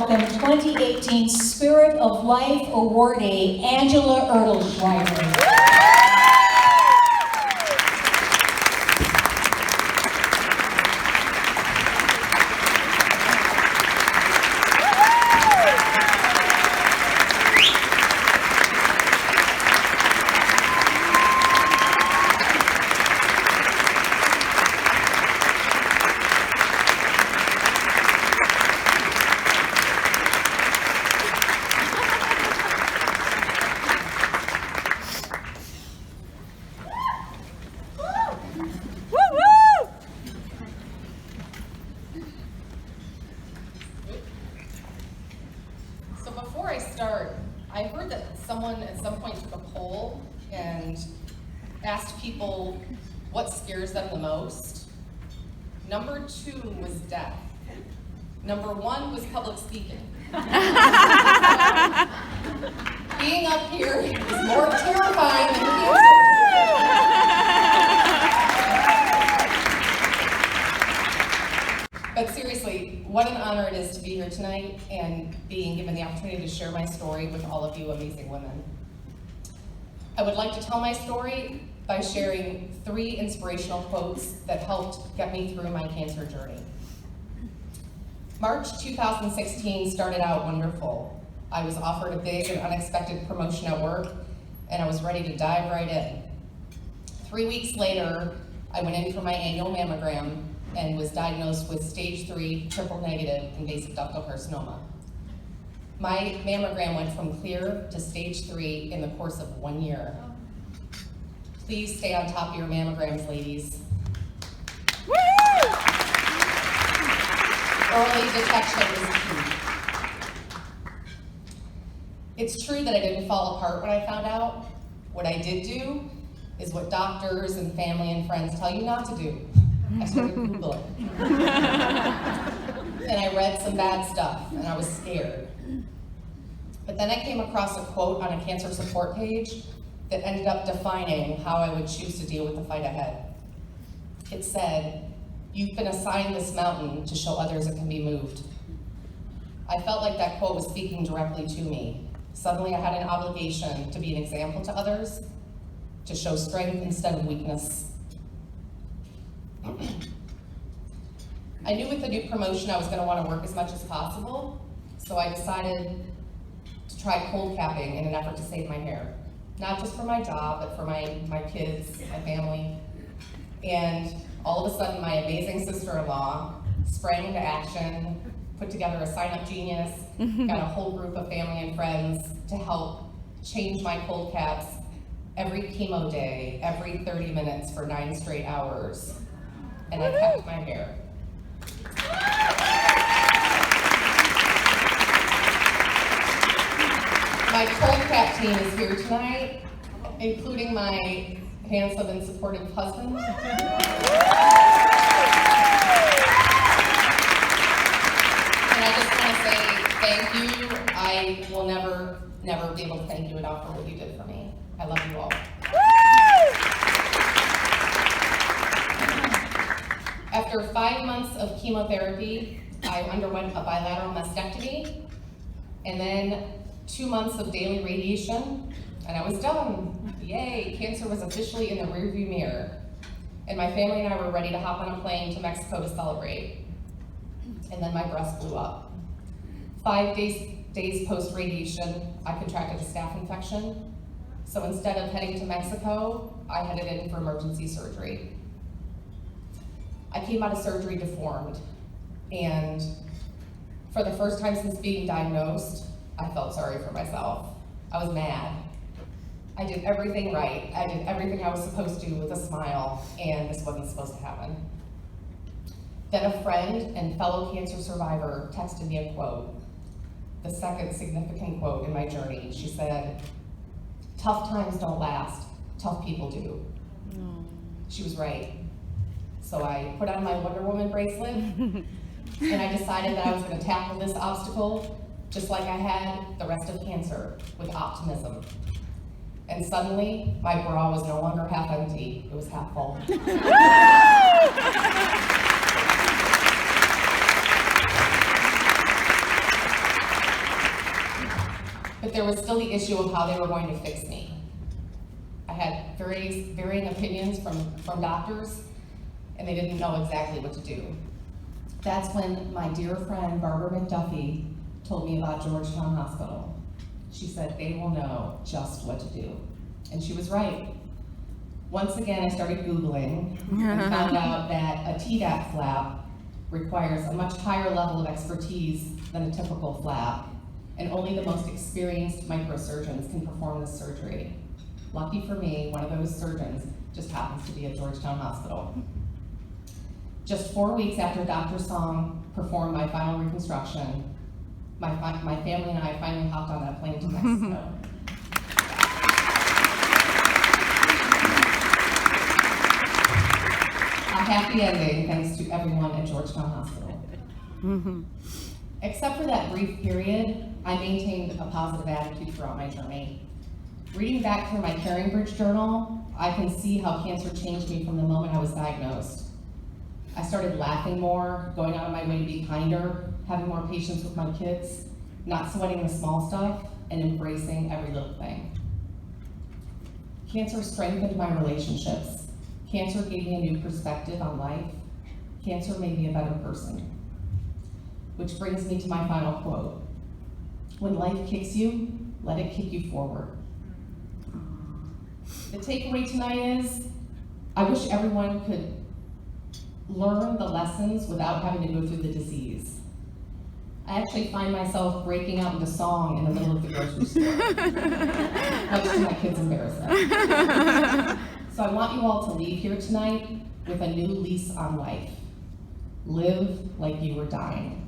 Welcome 2018 Spirit of Life awardee, Angela Ertlschweiger. Before I start, I heard that someone at some point took a poll and asked people what scares them the most. Number 2 was death. Number 1 was public speaking. Being up here is more terrifying than cancer. But seriously, what an honor it is to be here tonight and being given the opportunity to share my story with all of you amazing women. I would like to tell my story by sharing 3 inspirational quotes that helped get me through my cancer journey. March 2016 started out wonderful. I was offered a big and unexpected promotion at work, and I was ready to dive right in. 3 weeks later, I went in for my annual mammogram and was diagnosed with stage 3 triple negative invasive ductal carcinoma. My mammogram went from clear to stage 3 in the course of 1 year. Please stay on top of your mammograms, ladies. Woo! Early detection is key. It's true that I didn't fall apart when I found out. What I did do is what doctors and family and friends tell you not to do. I started Googling. And I read some bad stuff, and I was scared. But then I came across a quote on a cancer support page that ended up defining how I would choose to deal with the fight ahead. It said, "You've been assigned this mountain to show others it can be moved." I felt like that quote was speaking directly to me. Suddenly I had an obligation to be an example to others, to show strength instead of weakness. I knew with the new promotion I was going to want to work as much as possible, so I decided to try cold capping in an effort to save my hair. Not just for my job, but for my kids, my family. And all of a sudden, my amazing sister-in-law sprang into action, put together a sign-up genius, got a whole group of family and friends to help change my cold caps every chemo day, every 30 minutes for 9 straight hours. And I kept my hair. My cold cap team is here tonight, including my handsome and supportive husband. And I just want to say thank you. I will never be able to thank you enough for what you did for me. I love you all. After 5 months of chemotherapy, I underwent a bilateral mastectomy, and then 2 months of daily radiation, and I was done. Yay, cancer was officially in the rearview mirror. And my family and I were ready to hop on a plane to Mexico to celebrate. And then my breast blew up. 5 days post-radiation, I contracted a staph infection. So instead of heading to Mexico, I headed in for emergency surgery. I came out of surgery deformed, and for the first time since being diagnosed, I felt sorry for myself. I was mad. I did everything right. I did everything I was supposed to with a smile, and this wasn't supposed to happen. Then a friend and fellow cancer survivor texted me a quote, the second significant quote in my journey. She said, "Tough times don't last, tough people do." She was right. So I put on my Wonder Woman bracelet, and I decided that I was going to tackle this obstacle just like I had the rest of cancer, with optimism. And suddenly, my bra was no longer half empty, it was half full. But there was still the issue of how they were going to fix me. I had varying opinions from doctors, and they didn't know exactly what to do. That's when my dear friend Barbara McDuffie told me about Georgetown Hospital. She said, they will know just what to do. And she was right. Once again, I started Googling and found out that a Tdap flap requires a much higher level of expertise than a typical flap, and only the most experienced microsurgeons can perform this surgery. Lucky for me, one of those surgeons just happens to be at Georgetown Hospital. Just 4 weeks after Dr. Song performed my final reconstruction, my family and I finally hopped on that plane to Mexico. A happy ending, thanks to everyone at Georgetown Hospital. Except for that brief period, I maintained a positive attitude throughout my journey. Reading back through my Caring Bridge journal, I can see how cancer changed me from the moment I was diagnosed. I started laughing more, going out of my way to be kinder, having more patience with my kids, not sweating the small stuff, and embracing every little thing. Cancer strengthened my relationships. Cancer gave me a new perspective on life. Cancer made me a better person. Which brings me to my final quote. When life kicks you, let it kick you forward. The takeaway tonight is, I wish everyone could learn the lessons without having to go through the disease. I actually find myself breaking out into song in the middle of the grocery store, much to my kids' embarrassment. So I want you all to leave here tonight with a new lease on life. Live like you were dying.